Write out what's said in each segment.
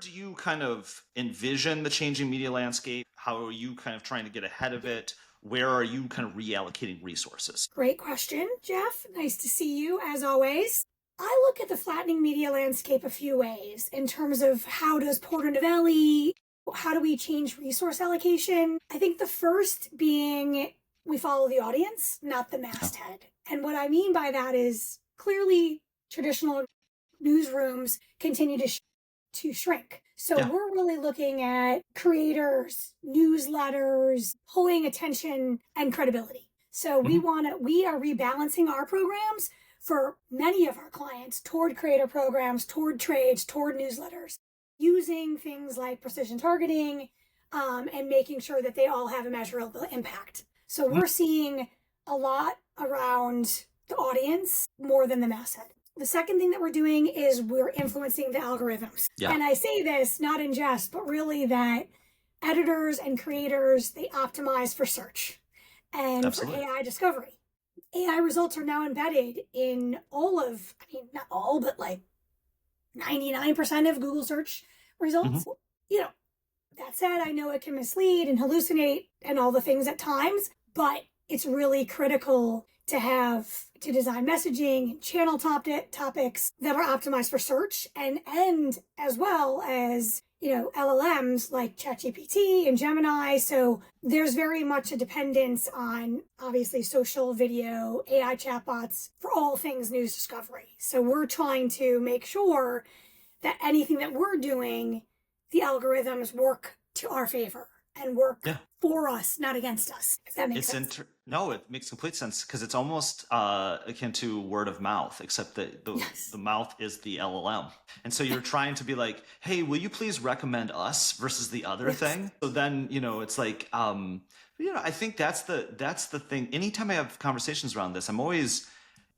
do you kind of envision the changing media landscape? How are you kind of trying to get ahead of it? Where are you kind of reallocating resources? Great question, Jeff. Nice to see you, as always. I look at the flattening media landscape a few ways in terms of how does Porter Novelli, how do we change resource allocation? I think the first being we follow the audience, not the masthead. And what I mean by that is clearly traditional newsrooms continue to shrink. So we're really looking at creators, newsletters, pulling attention and credibility. So we are rebalancing our programs for many of our clients toward creator programs, toward trades, toward newsletters, using things like precision targeting, and making sure that they all have a measurable impact. So we're seeing a lot around the audience more than the masthead. The second thing that we're doing is we're influencing the algorithms. Yeah. And I say this not in jest, but really that editors and creators, they optimize for search and for AI discovery. AI results are now embedded in all of, I mean, not all, but like 99% of Google search results. You know, that said, I know it can mislead and hallucinate and all the things at times, but it's really critical to design messaging and channel topics that are optimized for search and as well as, you know, LLMs like ChatGPT and Gemini. So there's very much a dependence on obviously social, video, AI chatbots for all things news discovery. So we're trying to make sure that anything that we're doing, the algorithms work to our favor and work for us, not against us, if that makes sense. No, it makes complete sense because it's almost akin to word of mouth, except that the mouth is the LLM. And so you're trying to be like, hey, will you please recommend us versus the other thing? So then, you know, it's like, you know, I think that's the thing. Anytime I have conversations around this,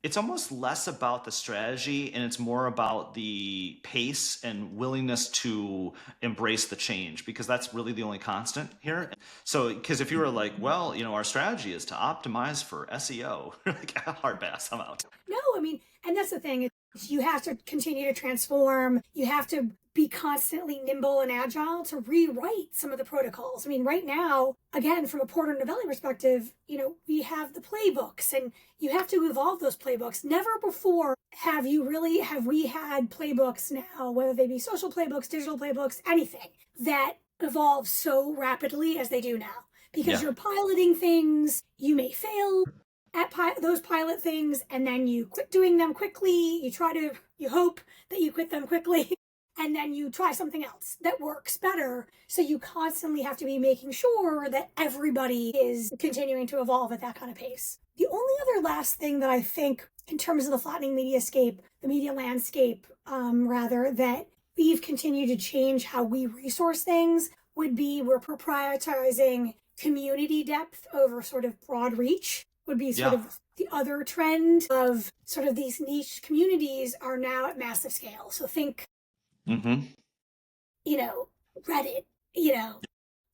it's almost less about the strategy and it's more about the pace and willingness to embrace the change, because that's really the only constant here. So, because if you were like, well, you know, our strategy is to optimize for SEO, like hard pass, I'm out. No, I mean, and that's the thing. You have to continue to transform. You have to be constantly nimble and agile to rewrite some of the protocols. I mean, right now, again, from a Porter Novelli perspective, you know, we have the playbooks and you have to evolve those playbooks. Never before have we had playbooks now, whether they be social playbooks, digital playbooks, anything that evolve so rapidly as they do now. Because you're piloting things, you may fail at those pilot things, and then you quit doing them quickly. You hope that you quit them quickly. And then you try something else that works better. So you constantly have to be making sure that everybody is continuing to evolve at that kind of pace. The only other last thing that I think in terms of the flattening the media landscape, that we've continued to change how we resource things would be we're prioritizing community depth over sort of broad reach would be sort of the other trend of sort of these niche communities are now at massive scale. So think, you know, Reddit, you know,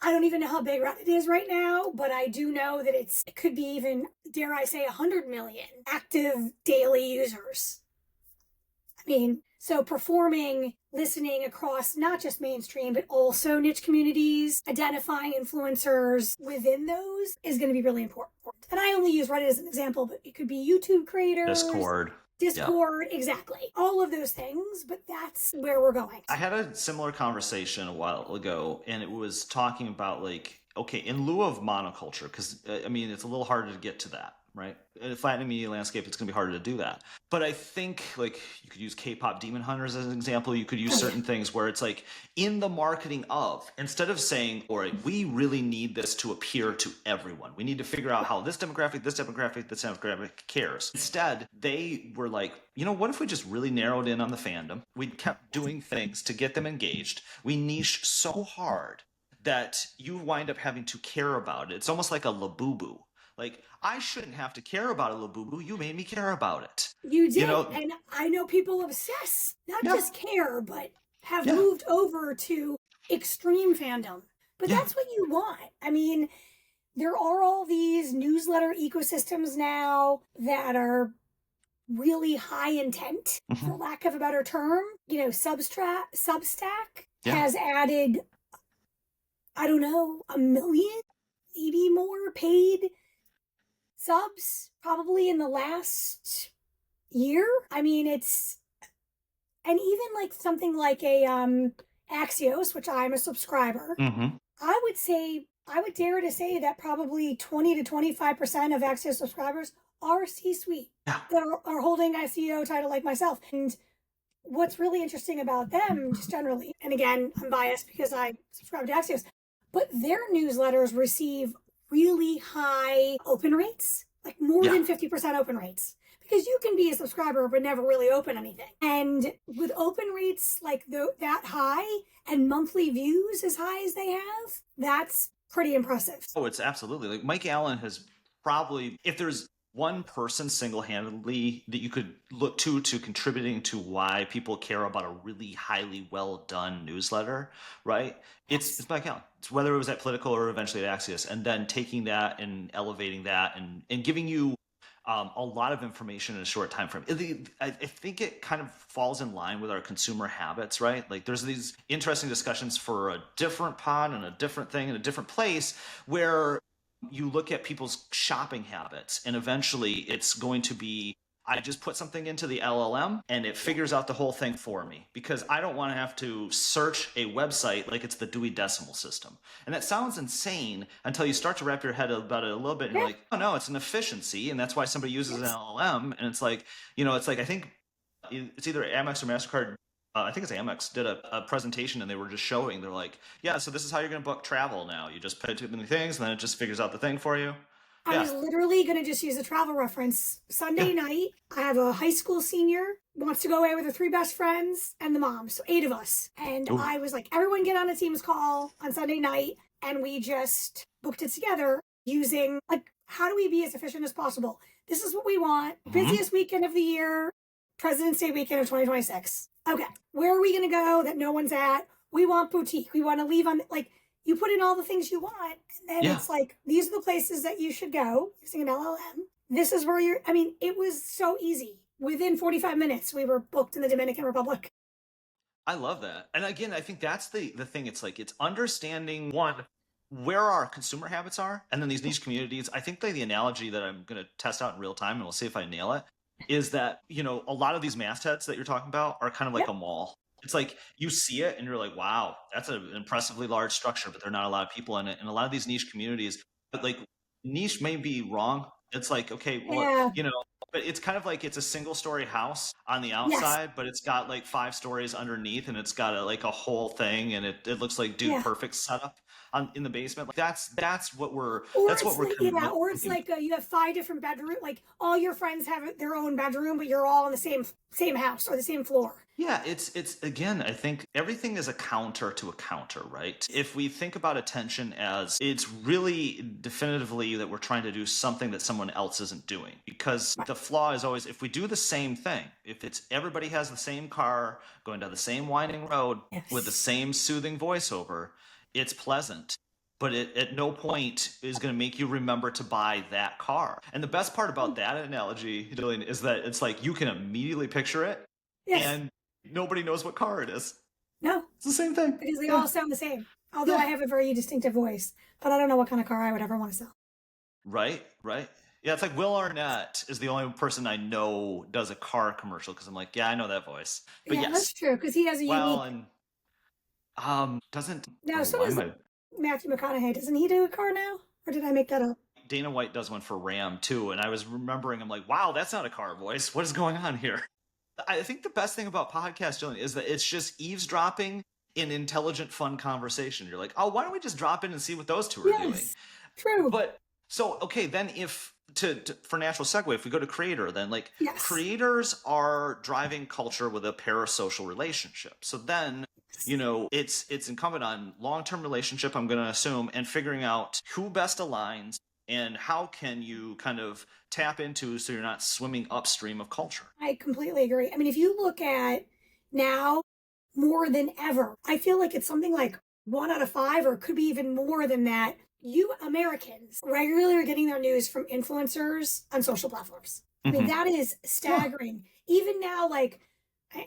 I don't even know how big Reddit is right now, but I do know that it could be even, dare I say, 100 million active daily users. I mean, so performing, listening across not just mainstream, but also niche communities, identifying influencers within those is going to be really important. And I only use Reddit as an example, but it could be YouTube creators. Discord, exactly. All of those things, but that's where we're going. I had a similar conversation a while ago, and it was talking about like, okay, in lieu of monoculture, because I mean, it's a little harder to get to that, right? In a flattening media landscape, it's going to be harder to do that. But I think like you could use K-pop Demon Hunters as an example. You could use certain things where it's like in the marketing of, instead of saying, all right, we really need this to appear to everyone. We need to figure out how this demographic cares. Instead, they were like, you know, what if we just really narrowed in on the fandom? We kept doing things to get them engaged. We niche so hard that you wind up having to care about it. It's almost like a Labubu. Like, I shouldn't have to care about a Labubu. You made me care about it. You did. You know? And I know people obsess, not just care, but have moved over to extreme fandom. But that's what you want. I mean, there are all these newsletter ecosystems now that are really high intent, for lack of a better term. You know, Substack Yeah. has added, I don't know, 1 million, maybe more paid subs probably in the last year. I mean, and even like something like a Axios, which I'm a subscriber, Mm-hmm. I would dare to say that probably 20 to 25% of Axios subscribers are C-suite Yeah. that are holding a CEO title like myself. And what's really interesting about them, just generally, and again, I'm biased because I subscribe to Axios, but their newsletters receive really high open rates, like more Yeah. than 50% open rates. Because you can be a subscriber but never really open anything. And with open rates like that high and monthly views as high as they have, that's pretty impressive. Oh, it's absolutely like Mike Allen has probably, if there's one person single-handedly that you could look to contributing to why people care about a really highly well done newsletter, right? It's Mike Allen. It's whether it was at Political or eventually at Axios, and then taking that and elevating that and giving you a lot of information in a short time frame. I think it kind of falls in line with our consumer habits, right? Like there's these interesting discussions for a different pod and a different thing in a different place where you look at people's shopping habits and eventually it's going to be, I just put something into the LLM and it figures out the whole thing for me because I don't want to have to search a website like it's the Dewey Decimal System. And that sounds insane until you start to wrap your head about it a little bit and you're like, oh no, it's an efficiency. And that's why somebody uses an LLM. And it's like, it's like, I think it's either Amex or MasterCard. I think it's Amex did a presentation and they were just showing, they're like, yeah, so this is how you're going to book travel now. You just put too many things and then it just figures out the thing for you. I was literally going to just use a travel reference. Sunday night, I have a high school senior, wants to go away with her 3 best friends and the mom. So 8 of us. And I was like, everyone get on a Teams call on Sunday night. And we just booked it together using, like, how do we be as efficient as possible? This is what we want. Busiest weekend of the year, President's Day weekend of 2026. Okay. Where are we going to go that no one's at? We want boutique. We want to leave on, like, you put in all the things you want, and then it's like, these are the places that you should go using an LLM. This is where it was so easy. Within 45 minutes, we were booked in the Dominican Republic. I love that. And again, I think that's the thing. It's like, it's understanding one, where our consumer habits are, and then these niche communities. I think the analogy that I'm going to test out in real time, and we'll see if I nail it, is that, a lot of these mastheads that you're talking about are kind of like a mall. It's like you see it and you're like, wow, that's an impressively large structure, but there are not a lot of people in it. And a lot of these niche communities, but like niche may be wrong. It's like, okay, well, but it's kind of like it's a single story house on the outside, but it's got like 5 stories underneath and it's got a whole thing and it looks like Dude Perfect setup in the basement. Like that's what we're or it's like you have 5 different bedrooms, like all your friends have their own bedroom, but you're all in the same house or the same floor. Yeah, it's again, I think everything is a counter to a counter, right? If we think about attention as it's really definitively that we're trying to do something that someone else isn't doing, because the flaw is always if we do the same thing, if it's everybody has the same car going down the same winding road with the same soothing voiceover, it's pleasant. But it at no point is going to make you remember to buy that car. And the best part about that analogy, Jillian, is that it's like you can immediately picture it and nobody knows what car it is. No. It's the same thing. Because they all sound the same. Although I have a very distinctive voice. But I don't know what kind of car I would ever want to sell. Right. Yeah, it's like Will Arnett is the only person I know does a car commercial because I'm like, yeah, I know that voice. But yes. That's true, because he has a unique... doesn't... No, so does Matthew McConaughey. Doesn't he do a car now? Or did I make that up? Dana White does one for Ram, too. And I was remembering, I'm like, wow, that's not a car voice. What is going on here? I think the best thing about podcasts, Jillian, is that it's just eavesdropping in intelligent, fun conversation. You're like, oh, why don't we just drop in and see what those two are doing? True. But so, okay, then if for natural segue, if we go to creator, then creators are driving culture with a parasocial relationship. So then, it's incumbent on long-term relationship, I'm going to assume, and figuring out who best aligns and how can you kind of tap into so you're not swimming upstream of culture. I completely agree. I mean, if you look at now more than ever, I feel like it's something like 1 out of 5, or it could be even more than that. You Americans regularly are getting their news from influencers on social platforms. I mean, that is staggering. Even now, like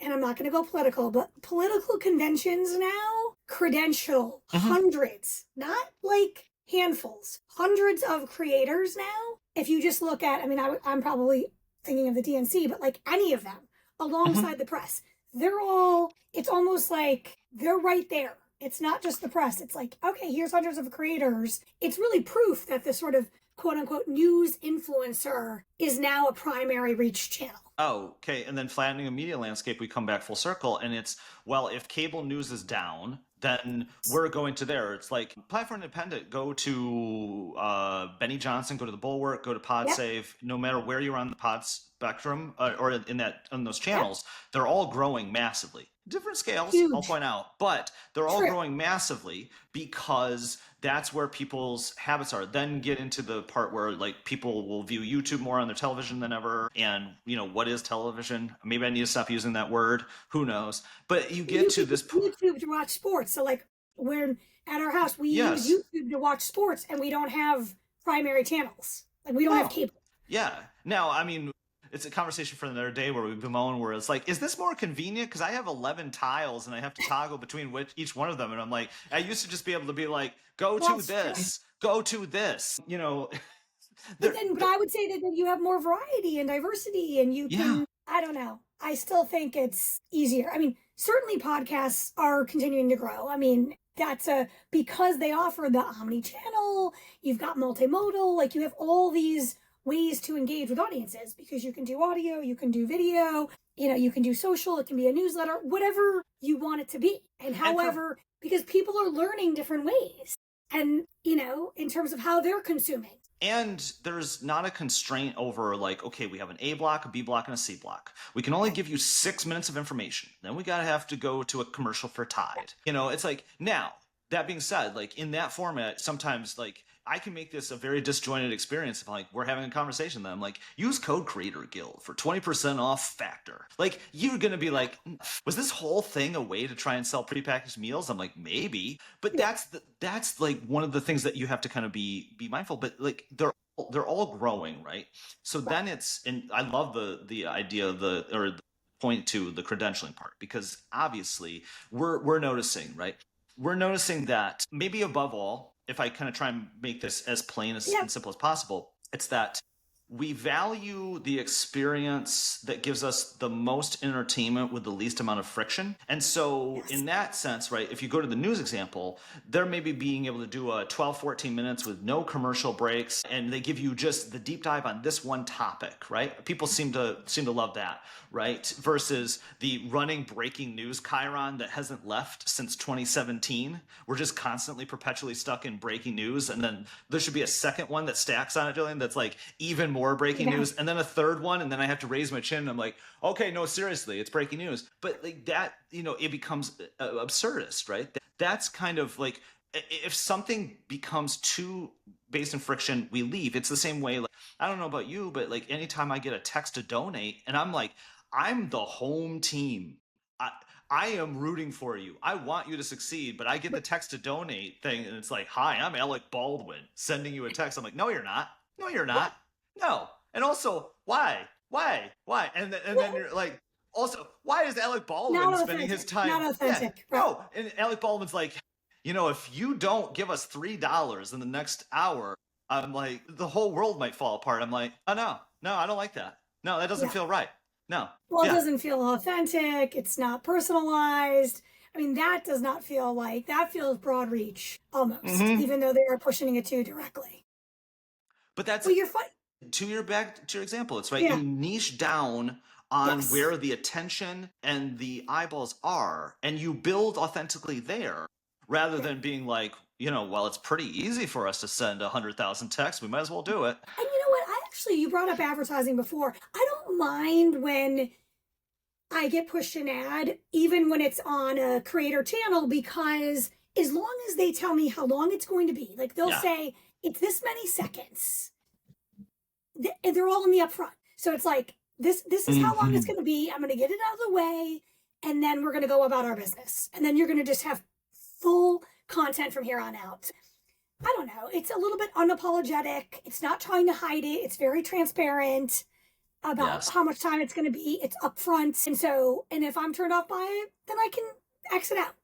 and I'm not going to go political, but political conventions now credential hundreds, not like handfuls, hundreds of creators now. If you just look at, I mean, I'm probably thinking of the DNC, but like any of them alongside the press, they're all, it's almost like they're right there. It's not just the press. It's like, okay, here's hundreds of creators. It's really proof that this sort of quote unquote news influencer is now a primary reach channel. Oh, okay. And then flattening a media landscape, we come back full circle. And it's, well, if cable news is down, then we're going to there. It's like platform independent, go to Benny Johnson, go to the Bulwark, go to PodSave, no matter where you're on the pod spectrum or in those channels, they're all growing massively. Different scales, I'll point out, but they're all growing massively because that's where people's habits are. Then get into the part where like people will view YouTube more on their television than ever. And you know, what is television? Maybe I need to stop using that word. Who knows? But you get to this YouTube to watch sports. So like we're at our house, we use YouTube to watch sports and we don't have primary channels. Like we don't have cable. Yeah. Now, I mean, it's a conversation for another day where we bemoan where it's like, is this more convenient? Because I have 11 tiles and I have to toggle between each one of them. And I'm like, I used to just be able to be like, go to this, you know. But I would say that you have more variety and diversity and you can, I don't know. I still think it's easier. I mean, certainly podcasts are continuing to grow. I mean, that's because they offer the omni-channel, you've got multimodal, like you have all these ways to engage with audiences because you can do audio, you can do video, you know, you can do social, it can be a newsletter, whatever you want it to be. And however, because people are learning different ways and, you know, in terms of how they're consuming. And there's not a constraint over like, okay, we have an A block, a B block, and a C block. We can only give you 6 minutes of information. Then we gotta have to go to a commercial for Tide. You know, it's like, now, that being said, like in that format, sometimes like I can make this a very disjointed experience if like we're having a conversation. Then I'm like, use code Creator Guild for 20% off Factor. Like you're gonna be like, was this whole thing a way to try and sell prepackaged meals? I'm like, maybe, but that's like one of the things that you have to kind of be mindful. But like they're all growing, right? So then and I love the idea of the point to the credentialing part because obviously we're noticing, right? We're noticing that maybe above all, if I kind of try and make this as plain and simple as possible, it's that we value the experience that gives us the most entertainment with the least amount of friction. And so in that sense, right, if you go to the news example, they're maybe being able to do a 12, 14 minutes with no commercial breaks, and they give you just the deep dive on this one topic, right? People seem to love that, right? Versus the running breaking news chyron that hasn't left since 2017. We're just constantly perpetually stuck in breaking news. And then there should be a second one that stacks on it, Jillian, that's like even more breaking news, and then a third one, and then I have to raise my chin and I'm like, okay, no, seriously, it's breaking news. But like that, you know, it becomes absurdist, right? That's kind of like, if something becomes too based in friction, we leave. It's the same way, like, I don't know about you, but like anytime I get a text to donate and I'm like, I'm the home team, I am rooting for you. I want you to succeed, but I get the text to donate thing and it's like, hi, I'm Alec Baldwin sending you a text. I'm like, no, you're not. No, you're not. No. And also, why? And then you're like, also, why is Alec Baldwin spending his time? Not authentic. Yeah, no. And Alec Baldwin's like, you know, if you don't give us $3 in the next hour, I'm like, the whole world might fall apart. I'm like, oh, no, I don't like that. No, that doesn't feel right. No. Well, it doesn't feel authentic. It's not personalized. I mean, that does not feel like, that feels broad reach almost, even though they are pushing it too directly. But that's, well, you're fine. To your example, it's right. You niche down on where the attention and the eyeballs are, and you build authentically there, rather than being like, you know, well, it's pretty easy for us to send 100,000 texts. We might as well do it. And you know what? You brought up advertising before. I don't mind when I get pushed an ad, even when it's on a creator channel, because as long as they tell me how long it's going to be, like they'll say, it's this many seconds. They're all in the upfront. So it's like, this is how long it's going to be. I'm going to get it out of the way. And then we're going to go about our business. And then you're going to just have full content from here on out. I don't know. It's a little bit unapologetic. It's not trying to hide it. It's very transparent. about Yes. how much time it's going to be. It's upfront. And if I'm turned off by it, then I can exit out.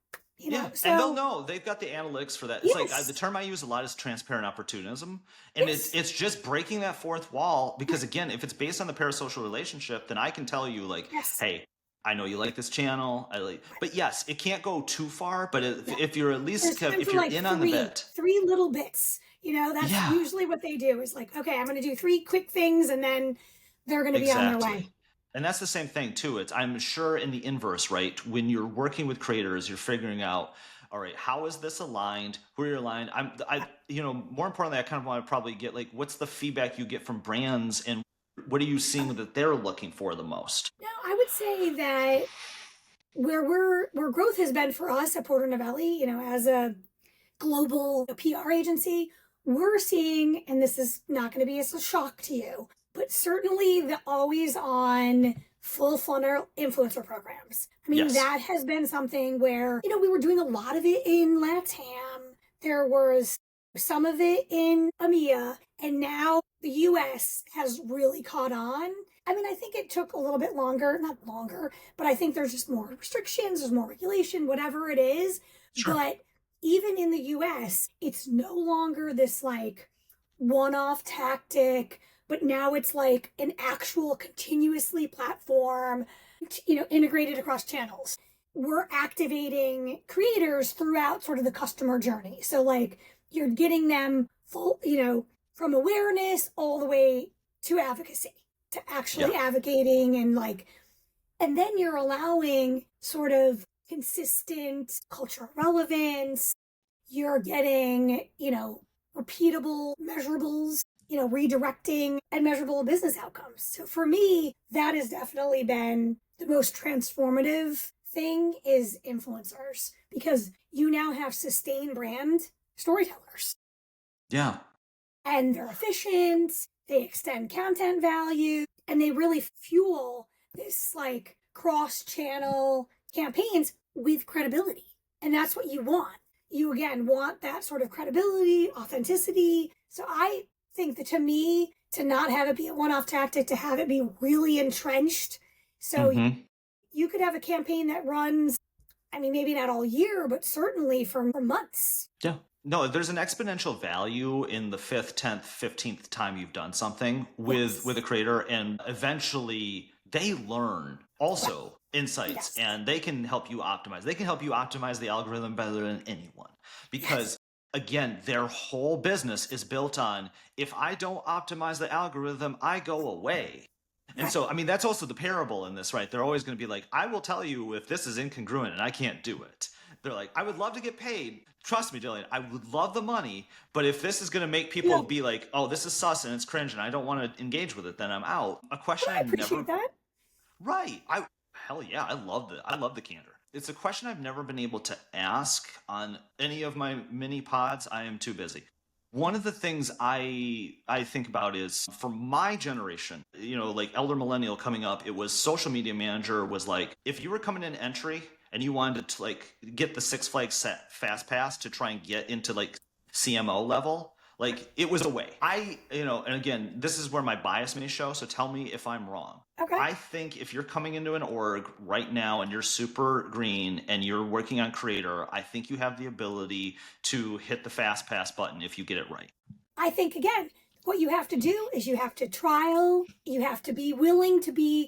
Yeah, So and they'll know. They've got the analytics for that. It's like the yes, term I use a lot is transparent opportunism, and yes, it's just breaking that fourth wall. Because again, if it's based on the parasocial relationship, then I can tell you like, yes. hey, I know you like this channel. I like, but yes, it can't go too far. But Yeah. if you're at least There's time if for you're like in on the bit, three little bits. That's yeah, usually what they do is like, okay, I'm going to do three quick things and then they're going to be on their exactly. way. And that's the same thing too. It's I'm sure in the inverse, right? When you're working with creators, you're figuring out, all right, how is this aligned? Who are you aligned? More importantly, I kind of want to probably get like, what's the feedback you get from brands, and what are you seeing that they're looking for the most? Now, I would say that where growth has been for us at Porter Novelli, as a global PR agency, we're seeing, and this is not going to be a shock to you, but certainly the always on full funnel influencer programs. I mean, Yes, that has been something where, we were doing a lot of it in LATAM. There was some of it in EMEA, and now the US has really caught on. I mean, I think it took a little bit longer, not longer, but I think there's just more restrictions, there's more regulation, whatever it is. sure. But even in the US, it's no longer this like one off tactic, but now it's like an actual continuously platform, integrated across channels. We're activating creators throughout sort of the customer journey. So, like, you're getting them full, from awareness all the way to advocacy, to actually Yeah, advocating and then you're allowing sort of consistent cultural relevance. You're getting, repeatable measurables, redirecting and measurable business outcomes. So for me, that has definitely been the most transformative thing is influencers because you now have sustained brand storytellers yeah, and they're efficient, they extend content value, and they really fuel this like cross channel campaigns with credibility. And that's what you want. You again want that sort of credibility, authenticity. So I think that to me, to not have it be a one off tactic, to have it be really entrenched. So mm-hmm. you could have a campaign that runs, I mean, maybe not all year, but certainly for months. Yeah. No, there's an exponential value in the 5th, 10th, 15th time you've done something Yes. with a creator, and eventually they learn also insights, Yes. and they can help you optimize. They can help you optimize the algorithm better than anyone because again, their whole business is built on if I don't optimize the algorithm, I go away. And so, I mean, that's also the parable in this, right? They're always going to be like, I will tell you if this is incongruent and I can't do it. They're like, I would love to get paid. Trust me, Jillian, I would love the money. But if this is going to make people be like, oh, this is sus and it's cringe and I don't want to engage with it, then I'm out. A question I I've appreciate never. that. Right. Hell yeah, I love the candor. It's a question I've never been able to ask on any of my mini pods. I am too busy. One of the things I think about is for my generation, like elder millennial coming up, it was social media manager was like if you were coming in entry and you wanted to like get the Six Flags fast pass to try and get into like CMO level, like it was a way. And again, this is where my bias may show, so tell me if I'm wrong. Okay. I think if you're coming into an org right now and you're super green and you're working on creator, I think you have the ability to hit the fast pass button if you get it right. I think again, what you have to do is you have to trial, you have to be willing to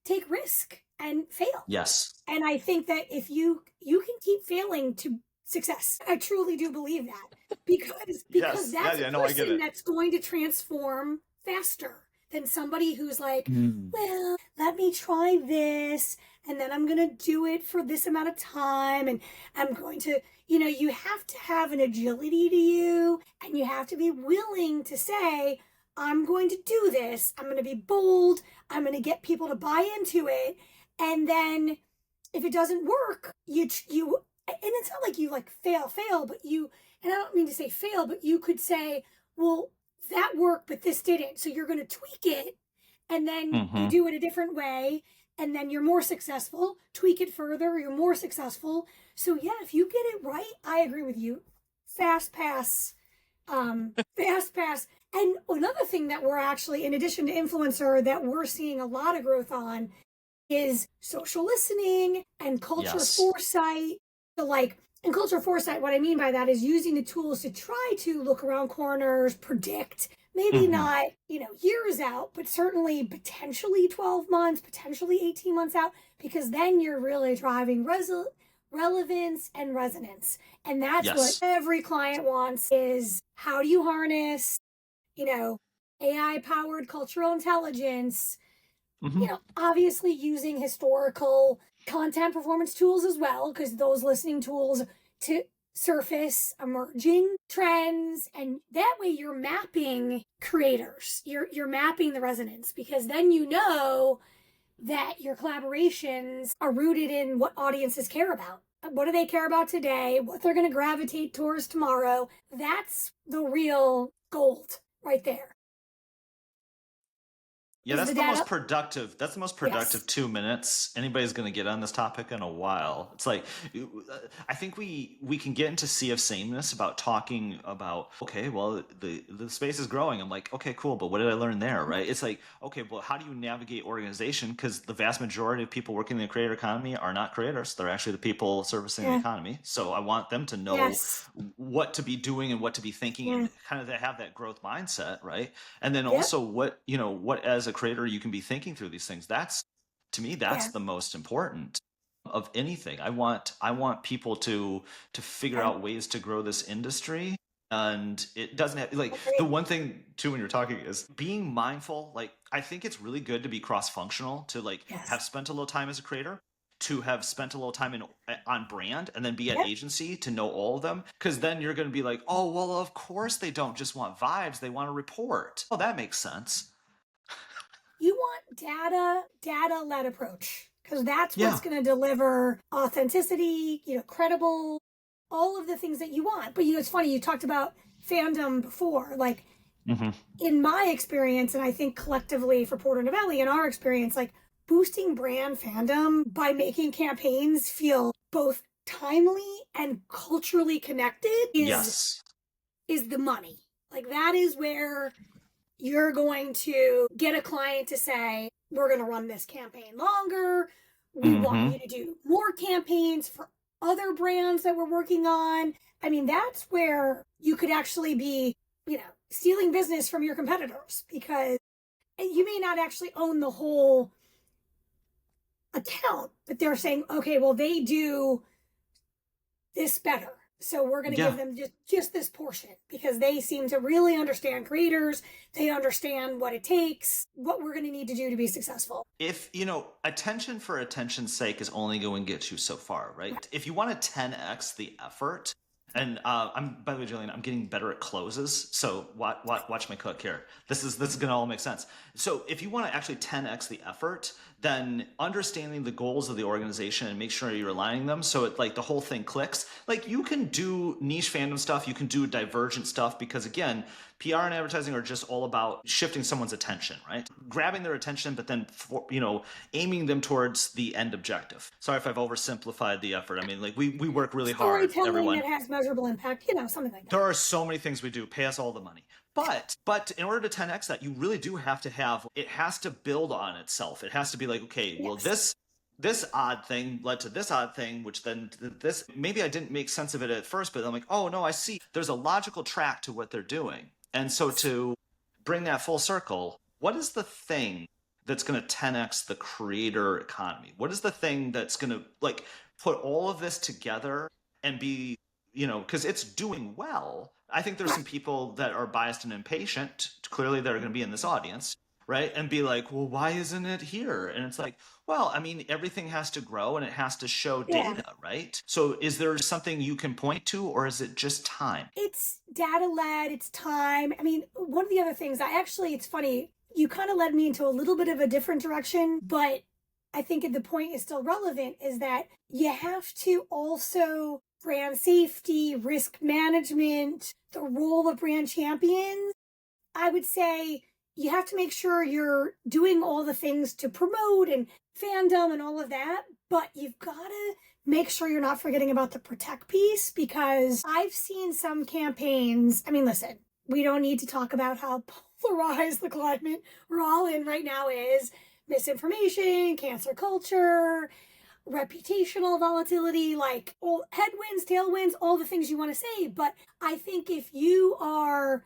take risk and fail. Yes. And I think that if you can keep failing to success. I truly do believe that because Yes. that's Yeah, a no, I get person it. that's going to transform faster than somebody who's like, well, let me try this and then I'm going to do it for this amount of time and I'm going to, you have to have an agility to you and you have to be willing to say, I'm going to do this. I'm going to be bold. I'm going to get people to buy into it. And then if it doesn't work, you and it's not like you like fail, but and I don't mean to say fail, but you could say, well, that worked, but this didn't. So you're going to tweak it and then you do it a different way. And then you're more successful, tweak it further, you're more successful. So yeah, if you get it right, I agree with you. Fast pass fast pass. And another thing that we're actually, in addition to influencer, that we're seeing a lot of growth on is social listening and culture foresight. So like in culture foresight, what I mean by that is using the tools to try to look around corners, predict, maybe not, years out, but certainly potentially 12 months, potentially 18 months out, because then you're really driving relevance and resonance. And that's what every client wants is how do you harness, AI powered cultural intelligence, obviously using historical content performance tools as well, because those listening tools to surface emerging trends, and that way you're mapping creators, you're mapping the resonance, because then that your collaborations are rooted in what audiences care about. What do they care about today? What they're going to gravitate towards tomorrow? That's the real gold right there. Yeah, that's the most productive. That's the most productive 2 minutes anybody's going to get on this topic in a while. It's like, I think we can get into sea of sameness about talking about, okay, well, the space is growing. I'm like, okay, cool, but what did I learn there, right? It's like, okay, well, how do you navigate organization? Because the vast majority of people working in the creator economy are not creators. They're actually the people servicing the economy. So I want them to know what to be doing and what to be thinking, and kind of have that growth mindset, right? And then also what as a creator you can be thinking through these things. That's, to me, that's the most important of anything. I want people to figure out ways to grow this industry. And it doesn't have, like, the one thing too when you're talking is being mindful. Like, I think it's really good to be cross-functional, to like have spent a little time as a creator, to have spent a little time on brand, and then be at agency to know all of them. Because then you're going to be like, oh, well, of course they don't just want vibes, they want a report. Oh, that makes sense. You want data-led approach, because that's what's going to deliver authenticity, credible, all of the things that you want. But it's funny, you talked about fandom before. Like, in my experience, and I think collectively for Porter Novelli, in our experience, like, boosting brand fandom by making campaigns feel both timely and culturally connected is the money. Like, that is where you're going to get a client to say, we're going to run this campaign longer. We want you to do more campaigns for other brands that we're working on. I mean, that's where you could actually be, stealing business from your competitors, because you may not actually own the whole account, but they're saying, okay, well, they do this better, so we're going to give them just this portion, because they seem to really understand creators. They understand what it takes, what we're going to need to do to be successful. If, attention for attention's sake is only going to get you so far, right? If you want to 10x the effort, and by the way, Jillian, I'm getting better at closes, so watch my cook here. This is going to all make sense. So if you want to actually 10x the effort, then understanding the goals of the organization and make sure you're aligning them so it, like, the whole thing clicks. Like, you can do niche fandom stuff, you can do divergent stuff, because again, PR and advertising are just all about shifting someone's attention, right? Grabbing their attention, but then aiming them towards the end objective. Sorry if I've oversimplified the effort. I mean, like, we work really hard. Storytelling that has measurable impact, something like that. There are so many things we do. Pay us all the money. But in order to 10x that, you really do have to have, it has to build on itself. It has to be like, okay, well, this odd thing led to this odd thing, which then this, maybe I didn't make sense of it at first, but I'm like, oh no, I see. There's a logical track to what they're doing. And so to bring that full circle, what is the thing that's going to 10x the creator economy? What is the thing that's going to, like, put all of this together and be, because it's doing well. I think there's some people that are biased and impatient, clearly, that are going to be in this audience, right? And be like, well, why isn't it here? And it's like, well, I mean, everything has to grow and it has to show data, right? So is there something you can point to, or is it just time? It's data-led, it's time. I mean, one of the other things, it's funny, you kind of led me into a little bit of a different direction, but I think the point is still relevant, is that you have to also brand safety, risk management, the role of brand champions. I would say you have to make sure you're doing all the things to promote and fandom and all of that, but you've got to make sure you're not forgetting about the protect piece, because I've seen some campaigns. I mean, listen, we don't need to talk about how polarized the climate we're all in right now is. Misinformation, cancer culture, reputational volatility, like all headwinds, tailwinds, all the things you want to say. But I think if you are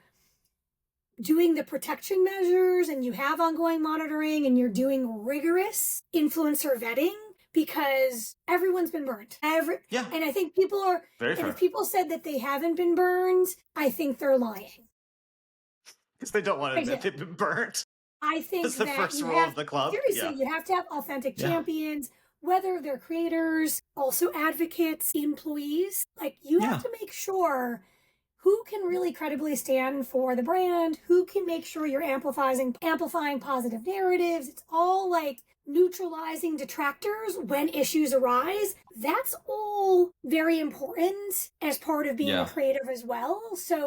doing the protection measures and you have ongoing monitoring and you're doing rigorous influencer vetting, because everyone's been burned. Yeah. And I think people are, Very and fair. if people said that they haven't been burned, I think they're lying. Because they don't want to admit they've been burnt. I think that's the that first you rule have, of the club. seriously, you have to have authentic champions, whether they're creators, also advocates, employees. Like, you have to make sure who can really credibly stand for the brand, who can make sure you're amplifying positive narratives. It's all like neutralizing detractors when issues arise. That's all very important as part of being a creative as well. So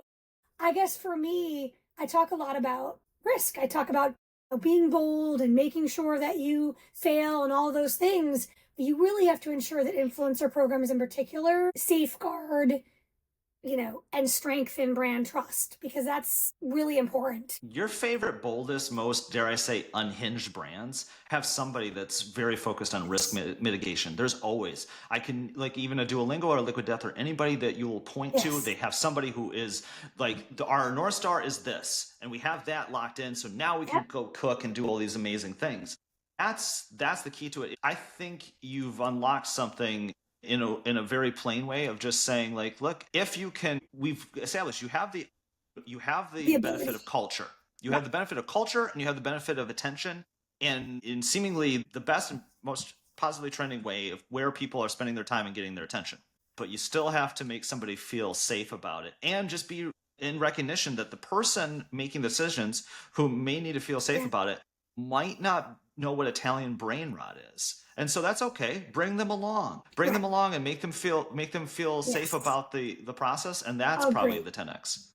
I guess for me, I talk a lot about risk. I talk about being bold and making sure that you fail and all those things. But you really have to ensure that influencer programs in particular safeguard, and strengthen brand trust, because that's really important. Your favorite, boldest, most, dare I say, unhinged brands have somebody that's very focused on risk mitigation. There's always, I can, like, even a Duolingo or a Liquid Death or anybody that you will point to, they have somebody who is like, our North Star is this, and we have that locked in, so now we can go cook and do all these amazing things. That's the key to it. I think you've unlocked something in a very plain way of just saying, like, look, if you can, we've established you have the benefit of culture. You have the benefit of culture, and you have the benefit of attention, and in seemingly the best and most positively trending way of where people are spending their time and getting their attention. But you still have to make somebody feel safe about it, and just be in recognition that the person making decisions who may need to feel safe about it might not know what Italian brain rot is. And so that's okay. Bring them along. Bring them along and make them feel safe about the process. And that's probably the 10X.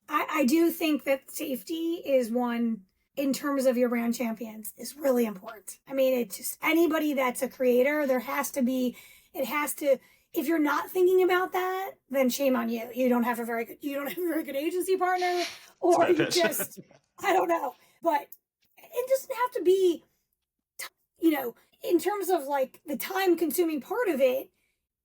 I do think that safety is one, in terms of your brand champions, is really important. I mean, it's just anybody that's a creator, if you're not thinking about that, then shame on you. You don't have a very good agency partner, or you just, I don't know. But it doesn't have to be, in terms of like the time consuming part of it,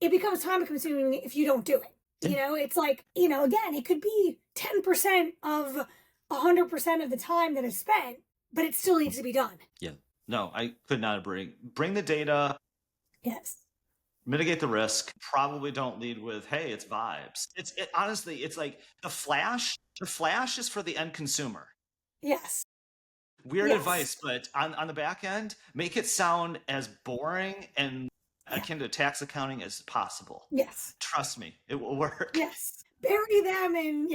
it becomes time consuming if you don't do it. It's like, again, it could be 10% of 100% of the time that is spent, but it still needs to be done. Yeah. No, I could not agree. Bring the data. Yes. Mitigate the risk. Probably don't lead with, hey, it's vibes. Honestly, it's like the flash is for the end consumer. Yes. Weird advice, but on the back end, make it sound as boring and akin to tax accounting as possible. Yes. Trust me, it will work. Yes. Bury them in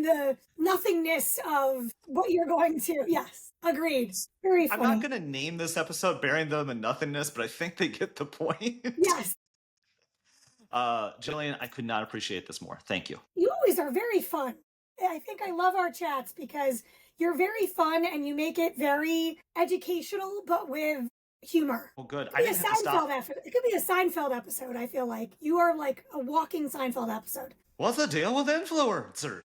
the nothingness of what you're going to. Yes. Agreed. Very funny. I'm not going to name this episode Burying Them in Nothingness, but I think they get the point. Yes. Jillian, I could not appreciate this more. Thank you. You always are very fun. I think I love our chats because you're very fun and you make it very educational, but with humor. Well, good. It could be a Seinfeld episode, I feel like. You are like a walking Seinfeld episode. What's the deal with influencers?